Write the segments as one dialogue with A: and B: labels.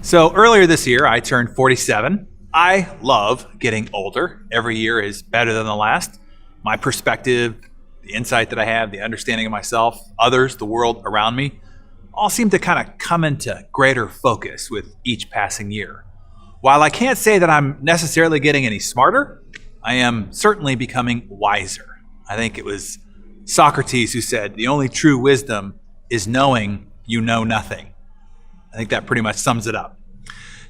A: So earlier this year, I turned 47. I love getting older. Every year is better than the last. My perspective, the insight that I have, the understanding of myself, others, the world around me, all seem to kind of come into greater focus with each passing year. While I can't say that I'm necessarily getting any smarter, I am certainly becoming wiser. I think it was Socrates who said, the only true wisdom is knowing you know nothing. I think that pretty much sums it up.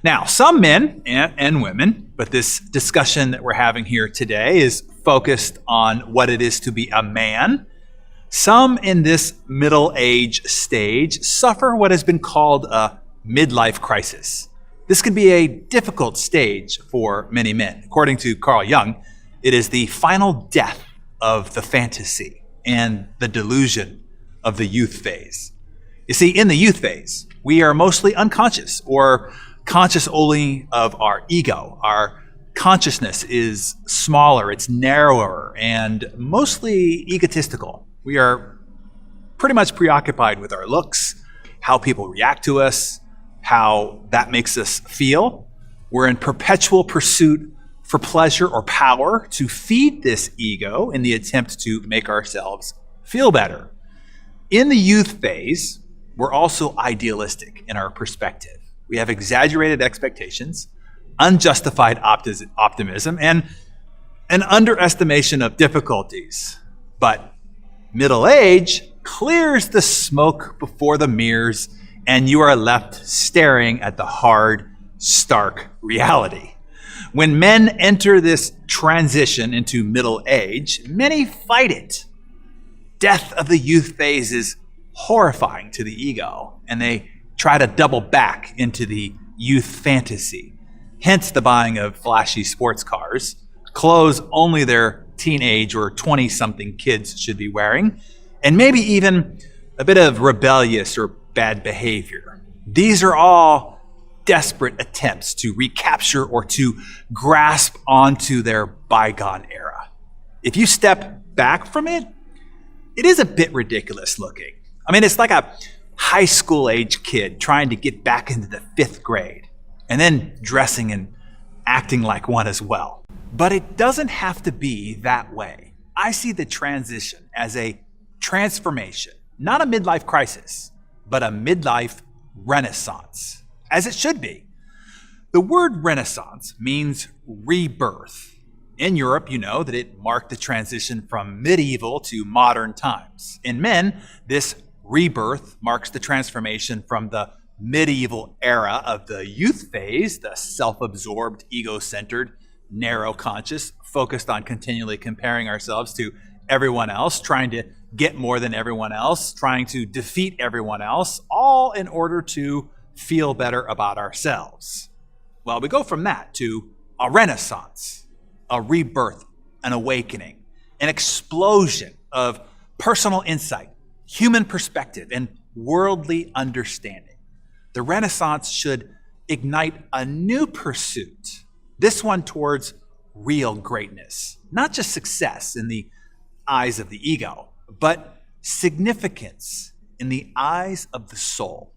A: Now, some men and women, but this discussion that we're having here today is focused on what it is to be a man. Some in this middle age stage suffer what has been called a midlife crisis. This can be a difficult stage for many men. According to Carl Jung, it is the final death of the fantasy and the delusion of the youth phase. You see, in the youth phase, we are mostly unconscious or conscious only of our ego. Our consciousness is smaller, it's narrower, and mostly egotistical. We are pretty much preoccupied with our looks, how people react to us, how that makes us feel. We're in perpetual pursuit for pleasure or power to feed this ego in the attempt to make ourselves feel better. In the youth phase, we're also idealistic in our perspective. We have exaggerated expectations, unjustified optimism, and an underestimation of difficulties. But middle age clears the smoke before the mirrors, and you are left staring at the hard, stark reality. When men enter this transition into middle age, many fight it. Death of the youth phase is horrifying to the ego, and they try to double back into the youth fantasy. Hence the buying of flashy sports cars, clothes only their teenage or 20-something kids should be wearing, and maybe even a bit of rebellious or bad behavior. These are all desperate attempts to recapture or to grasp onto their bygone era. If you step back from it, it is a bit ridiculous looking. I mean, it's like a high school age kid trying to get back into the 5th grade and then dressing and acting like one as well. But it doesn't have to be that way. I see the transition as a transformation, not a midlife crisis, but a midlife renaissance, as it should be. The word renaissance means rebirth. In Europe, you know that it marked the transition from medieval to modern times. In men, this rebirth marks the transformation from the medieval era of the youth phase, the self-absorbed, ego-centered, narrow conscious, focused on continually comparing ourselves to everyone else, trying to get more than everyone else, trying to defeat everyone else, all in order to feel better about ourselves. Well, we go from that to a renaissance, a rebirth, an awakening, an explosion of personal insight, human perspective, and worldly understanding. The Renaissance should ignite a new pursuit, this one towards real greatness, not just success in the eyes of the ego, but significance in the eyes of the soul.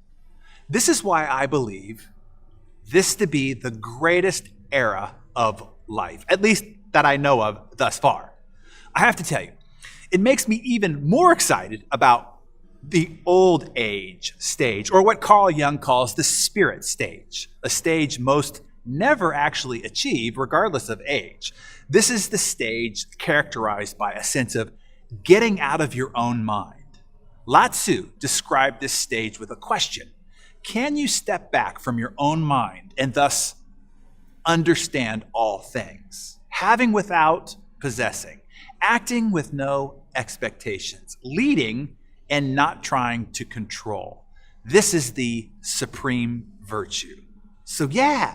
A: This is why I believe this to be the greatest era of life, at least that I know of thus far. I have to tell you, it makes me even more excited about the old age stage, or what Carl Jung calls the spirit stage, a stage most never actually achieve regardless of age. This is the stage characterized by a sense of getting out of your own mind. Lao Tzu described this stage with a question: can you step back from your own mind and thus understand all things? Having without possessing, acting with no expectations, leading and not trying to control. This is the supreme virtue. So yeah,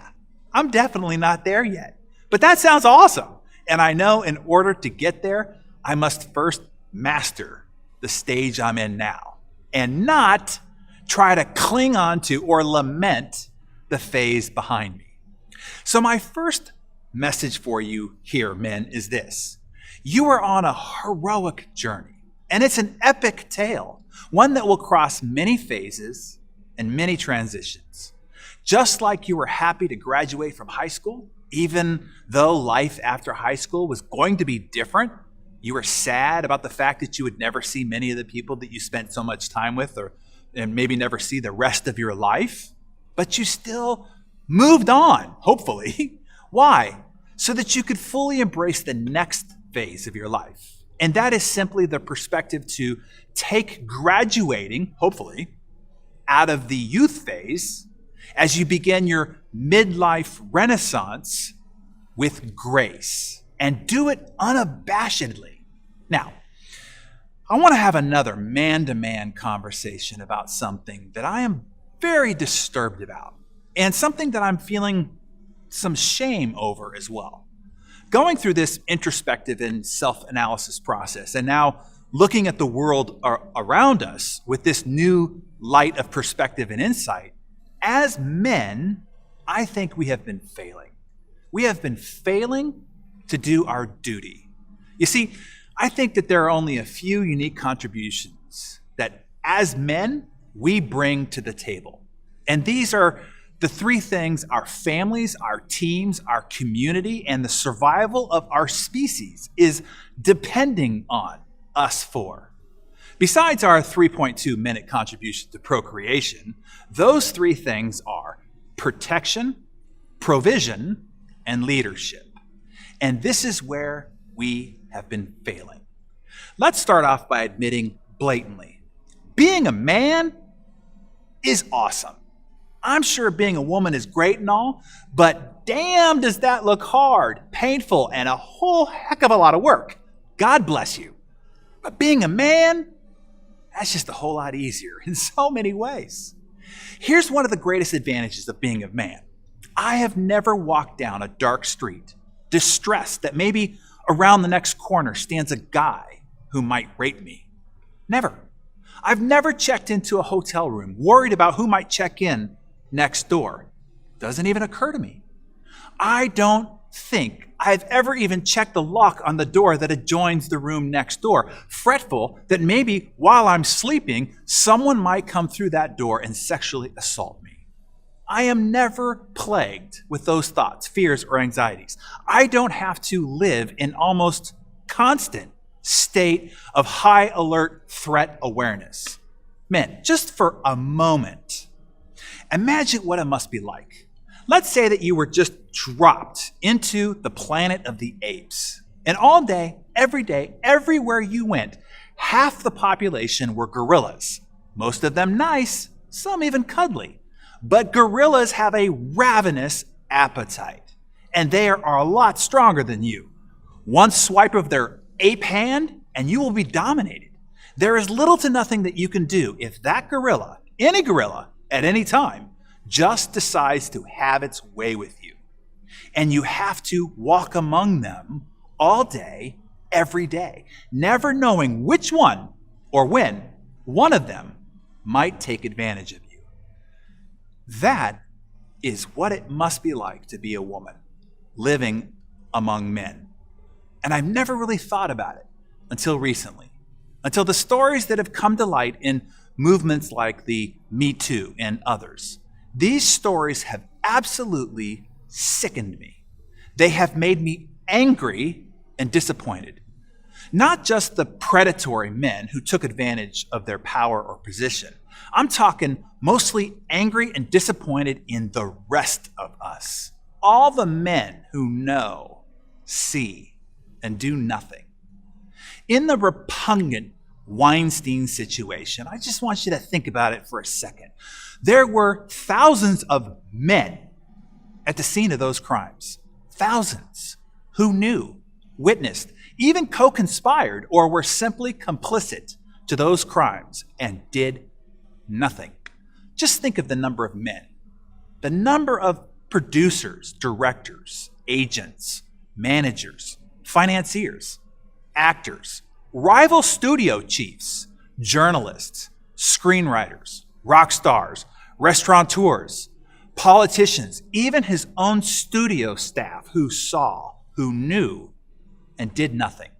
A: I'm definitely not there yet, but that sounds awesome. And I know in order to get there, I must first master the stage I'm in now and not try to cling on to or lament the phase behind me. So my first message for you here, men, is this: you are on a heroic journey, and it's an epic tale, one that will cross many phases and many transitions. Just like you were happy to graduate from high school, even though life after high school was going to be different, you were sad about the fact that you would never see many of the people that you spent so much time with, and maybe never see the rest of your life, but you still moved on, hopefully. Why? So that you could fully embrace the next phase of your life. And that is simply the perspective to take graduating, hopefully, out of the youth phase as you begin your midlife renaissance with grace, and do it unabashedly. Now, I want to have another man-to-man conversation about something that I am very disturbed about, and something that I'm feeling some shame over as well. Going through this introspective and self-analysis process, and now looking at the world around us with this new light of perspective and insight, as men, I think we have been failing. We have been failing to do our duty. You see, I think that there are only a few unique contributions that as men, we bring to the table. And these are the three things our families, our teams, our community, and the survival of our species is depending on us for. Besides our 3.2-minute contribution to procreation, those three things are protection, provision, and leadership. And this is where we have been failing. Let's start off by admitting blatantly, being a man is awesome. I'm sure being a woman is great and all, but damn does that look hard, painful, and a whole heck of a lot of work. God bless you. But being a man, that's just a whole lot easier in so many ways. Here's one of the greatest advantages of being a man. I have never walked down a dark street, distressed that maybe around the next corner stands a guy who might rape me. Never. I've never checked into a hotel room, worried about who might check in next door. Doesn't even occur to me. I don't think I've ever even checked the lock on the door that adjoins the room next door, fretful that maybe while I'm sleeping, someone might come through that door and sexually assault me. I am never plagued with those thoughts, fears, or anxieties. I don't have to live in almost constant state of high alert threat awareness. Men, just for a moment, imagine what it must be like. Let's say that you were just dropped into the planet of the apes, and all day, everywhere you went, half the population were gorillas. Most of them nice, some even cuddly. But gorillas have a ravenous appetite, and they are a lot stronger than you. One swipe of their ape hand, and you will be dominated. There is little to nothing that you can do if that gorilla, any gorilla, at any time, just decides to have its way with you. And you have to walk among them all day, every day, never knowing which one or when one of them might take advantage of you. That is what it must be like to be a woman living among men. And I've never really thought about it until recently, until the stories that have come to light in movements like the Me Too and others. These stories have absolutely sickened me. They have made me angry and disappointed. Not just the predatory men who took advantage of their power or position. I'm talking mostly angry and disappointed in the rest of us. All the men who know, see, and do nothing. In the repugnant Weinstein situation, I just want you to think about it for a second. There were thousands of men at the scene of those crimes. Thousands who knew, witnessed, even co-conspired, or were simply complicit to those crimes and did nothing. Just think of the number of men, the number of producers, directors, agents, managers, financiers, actors, rival studio chiefs, journalists, screenwriters, rock stars, restaurateurs, politicians, even his own studio staff who saw, who knew, and did nothing.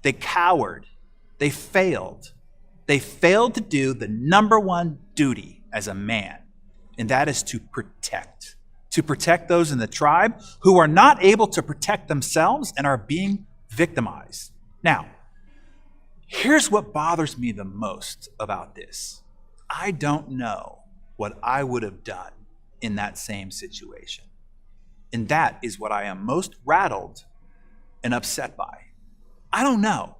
A: They cowered. They failed. They failed to do the number one duty as a man, and that is to protect. To protect those in the tribe who are not able to protect themselves and are being victimized. Now, here's what bothers me the most about this. I don't know what I would have done in that same situation. And that is what I am most rattled and upset by. I don't know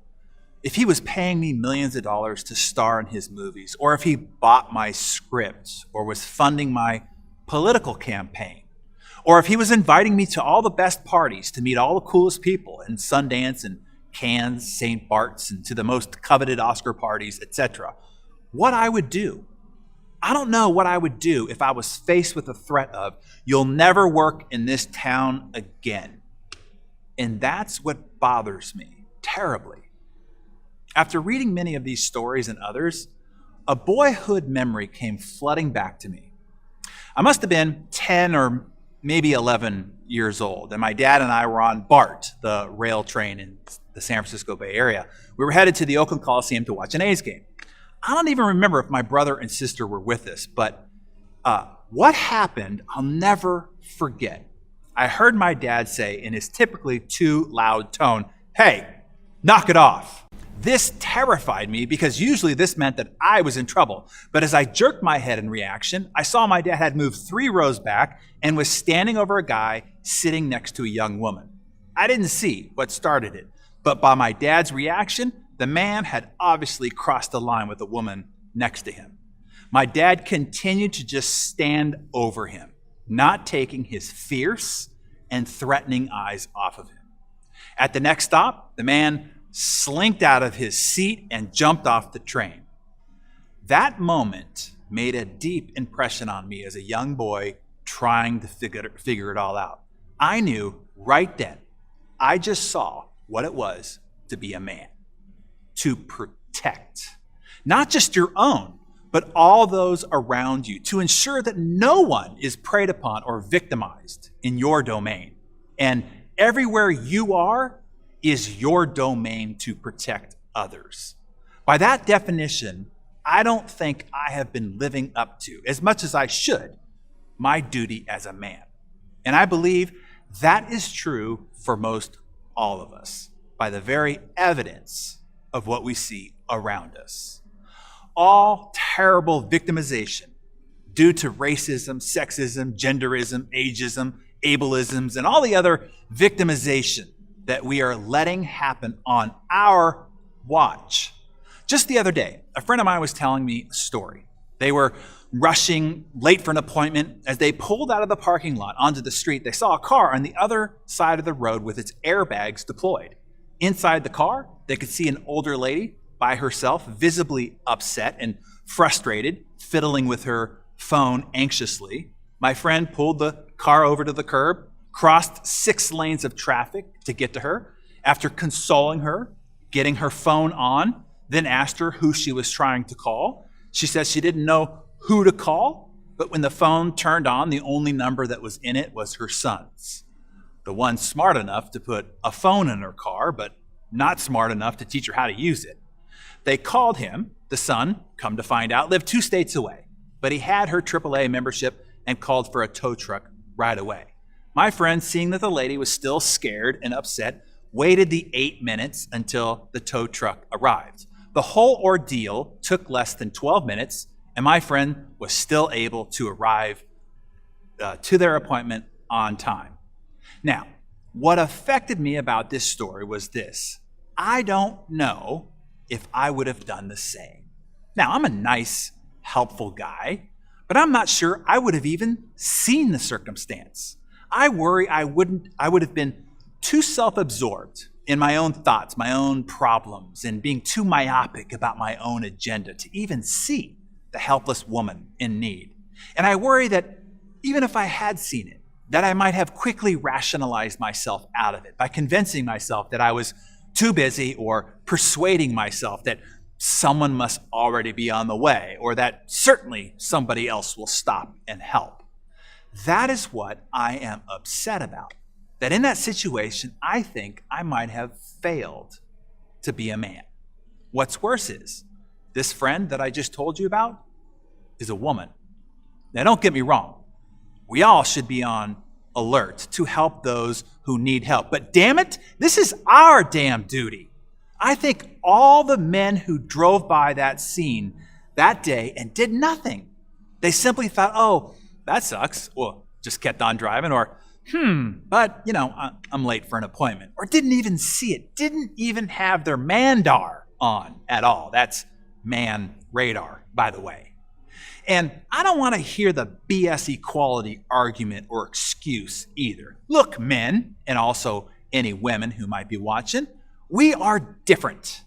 A: if he was paying me millions of dollars to star in his movies, or if he bought my script, or was funding my political campaign, or if he was inviting me to all the best parties to meet all the coolest people in Sundance and Cannes, St. Bart's, and to the most coveted Oscar parties, etc. What I would do. I don't know what I would do if I was faced with the threat of, you'll never work in this town again. And that's what bothers me terribly. After reading many of these stories and others, a boyhood memory came flooding back to me. I must have been 10 or maybe 11 years old, and my dad and I were on BART, the rail train in the San Francisco Bay Area. We were headed to the Oakland Coliseum to watch an A's game. I don't even remember if my brother and sister were with us, but what happened, I'll never forget. I heard my dad say in his typically too loud tone, "Hey, knock it off." This terrified me because usually this meant that I was in trouble. But as I jerked my head in reaction, I saw my dad had moved 3 rows back and was standing over a guy sitting next to a young woman. I didn't see what started it, but by my dad's reaction, the man had obviously crossed the line with the woman next to him. My dad continued to just stand over him, not taking his fierce and threatening eyes off of him. At the next stop, the man slinked out of his seat and jumped off the train. That moment made a deep impression on me as a young boy trying to figure it all out. I knew right then, I just saw what it was to be a man. To protect, not just your own, but all those around you, to ensure that no one is preyed upon or victimized in your domain. And everywhere you are is your domain to protect others. By that definition, I don't think I have been living up to, as much as I should, my duty as a man. And I believe that is true for most all of us, by the very evidence of what we see around us. All terrible victimization due to racism, sexism, genderism, ageism, ableisms, and all the other victimization that we are letting happen on our watch. Just the other day, a friend of mine was telling me a story. They were rushing late for an appointment. As they pulled out of the parking lot onto the street, they saw a car on the other side of the road with its airbags deployed. Inside the car, they could see an older lady by herself, visibly upset and frustrated, fiddling with her phone anxiously. My friend pulled the car over to the curb, crossed 6 lanes of traffic to get to her. After consoling her, getting her phone on, then asked her who she was trying to call. She says she didn't know who to call, but when the phone turned on, the only number that was in it was her son's. The one smart enough to put a phone in her car, but not smart enough to teach her how to use it. They called him. The son, come to find out, lived 2 states away, but he had her AAA membership and called for a tow truck right away. My friend, seeing that the lady was still scared and upset, waited the 8 minutes until the tow truck arrived. The whole ordeal took less than 12 minutes, and my friend was still able to arrive to their appointment on time. Now, what affected me about this story was this. I don't know if I would have done the same. Now, I'm a nice, helpful guy, but I'm not sure I would have even seen the circumstance. I worry I would have been too self-absorbed in my own thoughts, my own problems, and being too myopic about my own agenda to even see the helpless woman in need. And I worry that even if I had seen it, that I might have quickly rationalized myself out of it by convincing myself that I was too busy, or persuading myself that someone must already be on the way, or that certainly somebody else will stop and help. That is what I am upset about. That in that situation, I think I might have failed to be a man. What's worse is, this friend that I just told you about is a woman. Now, don't get me wrong. We all should be on alert to help those who need help. But damn it, this is our damn duty. I think all the men who drove by that scene that day and did nothing. They simply thought, oh, that sucks. Well, just kept on driving. Or, but, I'm late for an appointment. Or didn't even see it. Didn't even have their mandar on at all. That's man radar, by the way. And I don't want to hear the BS equality argument or excuse either. Look, men, and also any women who might be watching, we are different.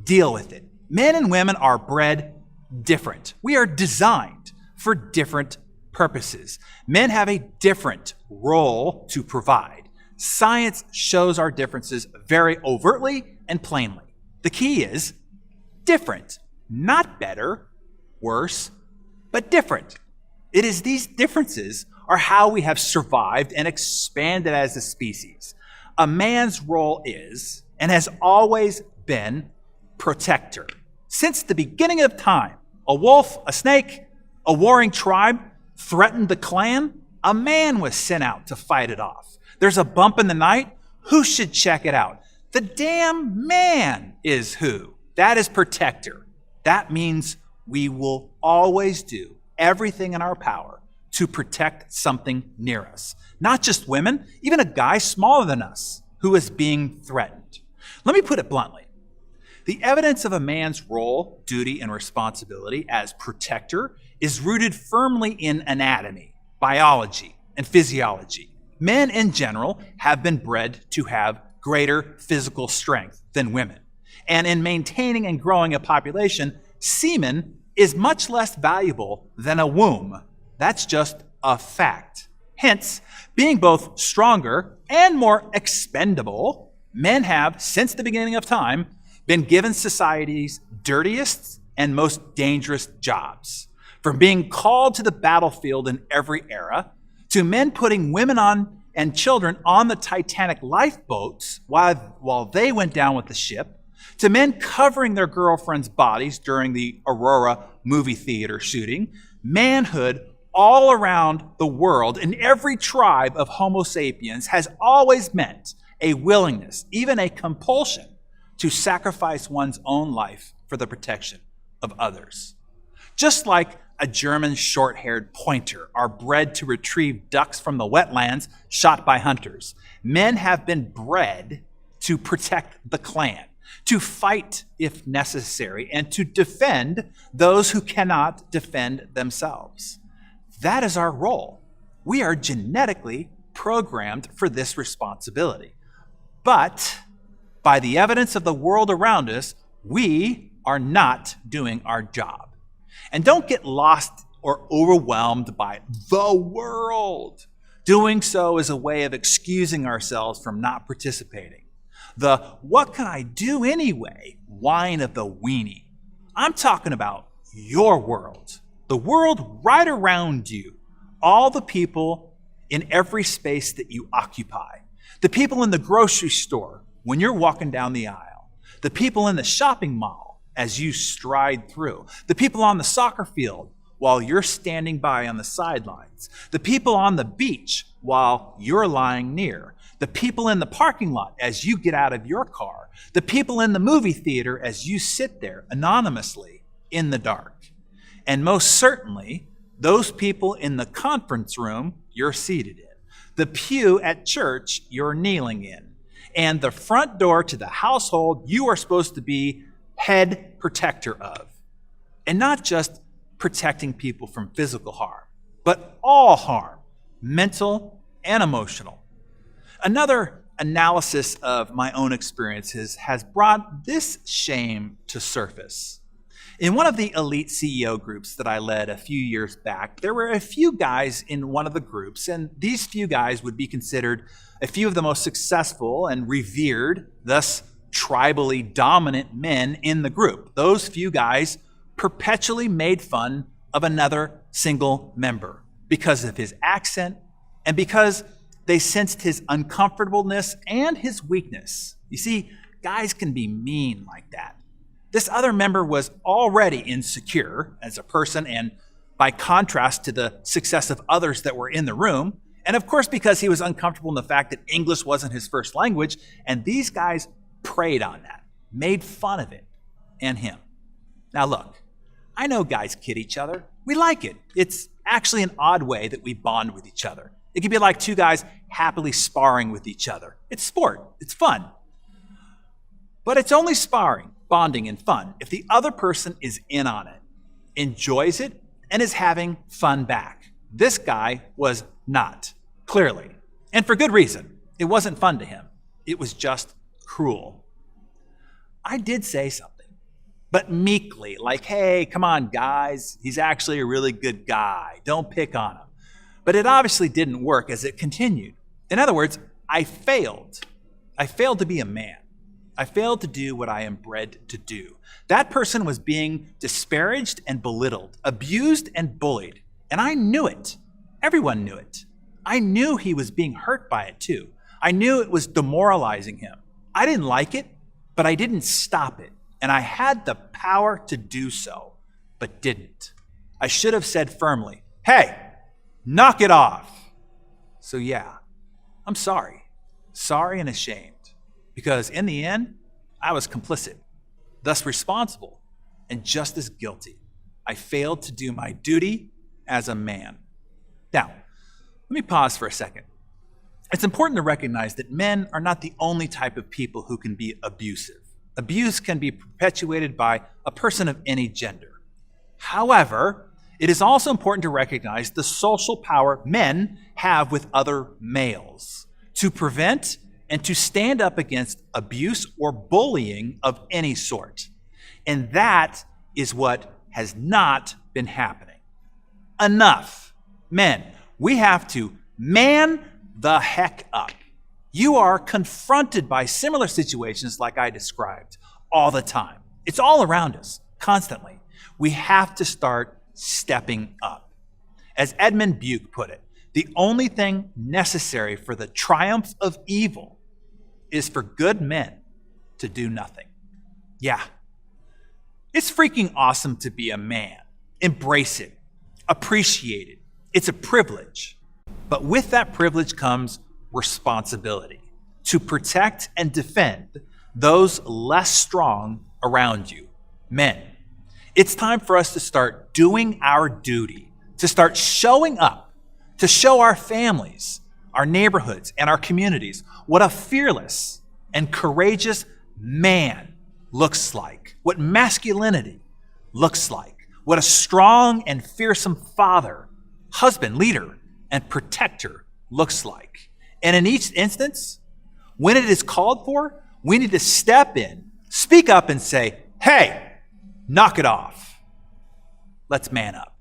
A: Deal with it. Men and women are bred different. We are designed for different purposes. Men have a different role to provide. Science shows our differences very overtly and plainly. The key is different, not better, worse, but different. It is these differences are how we have survived and expanded as a species. A man's role is, and has always been, protector. Since the beginning of time, a wolf, a snake, a warring tribe threatened the clan, a man was sent out to fight it off. There's a bump in the night, who should check it out? The damn man is who. That is protector. That means we will always do everything in our power to protect something near us. Not just women, even a guy smaller than us who is being threatened. Let me put it bluntly. The evidence of a man's role, duty, and responsibility as protector is rooted firmly in anatomy, biology, and physiology. Men in general have been bred to have greater physical strength than women. And in maintaining and growing a population, semen is much less valuable than a womb. That's just a fact. Hence, being both stronger and more expendable, men have, since the beginning of time, been given society's dirtiest and most dangerous jobs. From being called to the battlefield in every era, to men putting women on and children on the Titanic lifeboats while they went down with the ship, to men covering their girlfriends' bodies during the Aurora movie theater shooting, manhood all around the world in every tribe of Homo sapiens has always meant a willingness, even a compulsion, to sacrifice one's own life for the protection of others. Just like a German short-haired pointer are bred to retrieve ducks from the wetlands shot by hunters, men have been bred to protect the clan, to fight if necessary, and to defend those who cannot defend themselves. That is our role. We are genetically programmed for this responsibility. But by the evidence of the world around us, we are not doing our job. And don't get lost or overwhelmed by the world. Doing so is a way of excusing ourselves from not participating. The "what can I do anyway" whine of the weenie. I'm talking about your world, the world right around you, all the people in every space that you occupy, the people in the grocery store when you're walking down the aisle, the people in the shopping mall as you stride through, the people on the soccer field while you're standing by on the sidelines, the people on the beach while you're lying near, the people in the parking lot as you get out of your car, the people in the movie theater as you sit there anonymously in the dark, and most certainly those people in the conference room you're seated in, the pew at church you're kneeling in, and the front door to the household you are supposed to be head protector of. And not just protecting people from physical harm, but all harm, mental and emotional. Another analysis of my own experiences has brought this shame to surface. In one of the elite CEO groups that I led a few years back, there were a few guys in one of the groups, and these few guys would be considered a few of the most successful and revered, thus tribally dominant men in the group. Those few guys perpetually made fun of another single member because of his accent and because they sensed his uncomfortableness and his weakness. You see, guys can be mean like that. This other member was already insecure as a person and by contrast to the success of others that were in the room. And of course, because he was uncomfortable in the fact that English wasn't his first language, and these guys preyed on that, made fun of it and him. Now look, I know guys kid each other. We like it. It's actually an odd way that we bond with each other. It can be like two guys happily sparring with each other. It's sport. It's fun. But it's only sparring, bonding, and fun if the other person is in on it, enjoys it, and is having fun back. This guy was not, clearly. And for good reason. It wasn't fun to him. It was just cruel. I did say something, but meekly, like, hey, come on, guys. He's actually a really good guy. Don't pick on him. But it obviously didn't work as it continued. In other words, I failed. I failed to be a man. I failed to do what I am bred to do. That person was being disparaged and belittled, abused and bullied. And I knew it. Everyone knew it. I knew he was being hurt by it too. I knew it was demoralizing him. I didn't like it, but I didn't stop it. And I had the power to do so, but didn't. I should have said firmly, hey, knock it off. So yeah, I'm sorry. Sorry and ashamed. Because in the end, I was complicit, thus responsible, and just as guilty. I failed to do my duty as a man. Now, let me pause for a second. It's important to recognize that men are not the only type of people who can be abusive. Abuse can be perpetuated by a person of any gender. However, it is also important to recognize the social power men have with other males to prevent and to stand up against abuse or bullying of any sort. And that is what has not been happening. Enough. Men, we have to man the heck up. You are confronted by similar situations like I described all the time. It's all around us, constantly. We have to start stepping up. As Edmund Burke put it, the only thing necessary for the triumph of evil is for good men to do nothing. Yeah. It's freaking awesome to be a man. Embrace it. Appreciate it. It's a privilege. But with that privilege comes responsibility to protect and defend those less strong around you, men. It's time for us to start doing our duty, to start showing up, to show our families, our neighborhoods, and our communities what a fearless and courageous man looks like, what masculinity looks like, what a strong and fearsome father, husband, leader, and protector looks like. And in each instance, when it is called for, we need to step in, speak up, and say, hey, knock it off. Let's man up.